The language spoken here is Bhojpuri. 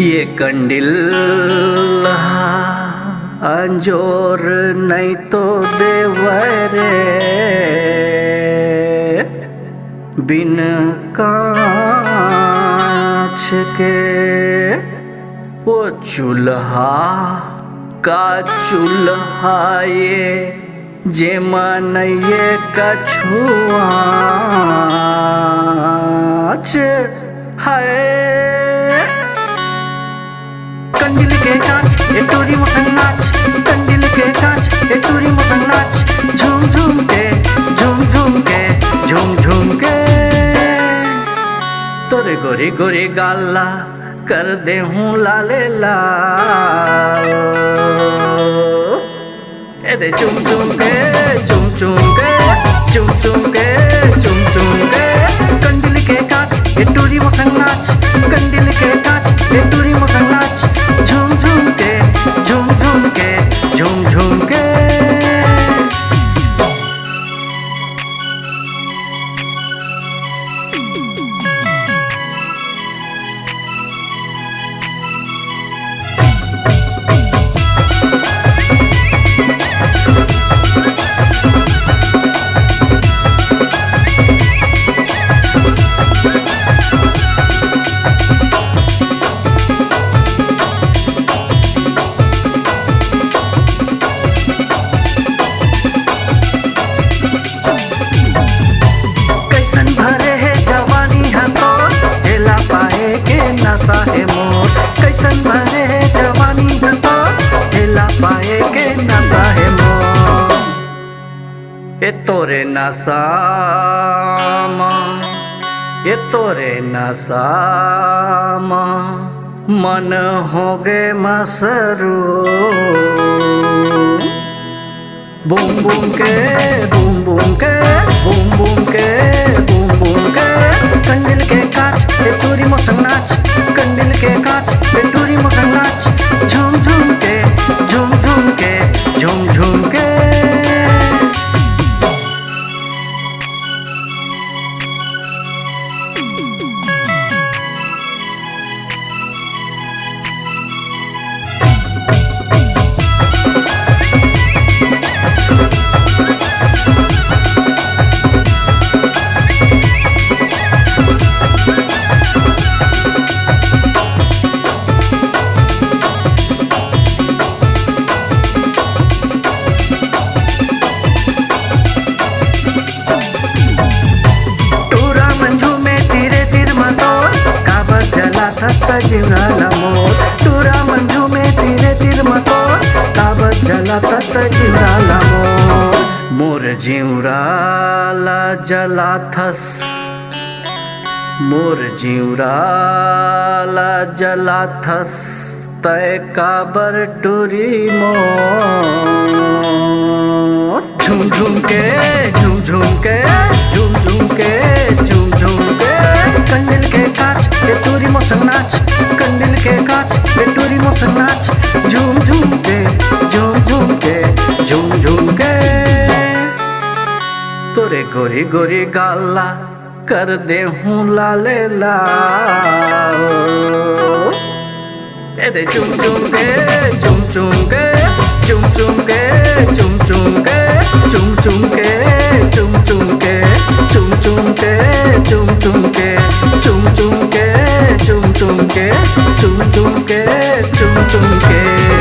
ये कंडिल अंजोर नहीं तो देवरे बिन कांच के वो चूल्हा का चूल्हा ये जेमा नहीं कछुआच है। कंडिल के कांच ए टूरी मुसंग नाच, कंडिल के कांच ए टूरी मुसंग नाच, झूम झूम के झूम झूम के झूम झूम के तोरे गोरी गोरी गाला कर दे हूँ लाले लाल ए दे चुम चुम के चुम चुम के चुम चुम के चुम चुम के कंडिल के कांच ए टूरी मुसंग नाच, कंडिल के कांच ए टूरी मुसंग नाच, झूम झूम के झूम झूम के झूम झूम के नशा है मोर कैसन भरे है जवानी है तो हिला पाए के नशा है मोर ये तोरे नशा ये तोरे नशा मन हो गए मसरू बूम बूम के बूम बूम के बूम बूम के बूम बूम के कंडिल के कांच ए टूरी मुसंग नाच, कंडिल के कांच ए टूरी मुसंग नाच, झूम झूम के झूम झूम के झूम झूम के हस्ता जीवनाला मोर टूरा मंजू में तीरे तीर मतो ताबत जला हस्ता जीवनाला मोर मोर जीवराला जला थस मोर जीवराला जला थस तय काबर टूरी मोर झूम झूम के झूम झूम के झूम झूम के झूम झूम के कंडिल के कांच ए टूरी मुसंग नाच, कंडिल के कांच ए टूरी मुसंग नाच, झूम झूम के झूम झूम के झूम झूम के तोरे गोरी गोरी गाला कर दे हूँ लाले लाल ए दे चुम चुम के चुम चुम के चुम चुम के चुम चुम के चुम चुम के चुम चुम के चुम चुम के चुम चुम के चुम चुम के चुम चुम के चुम चुम के चुम चुम के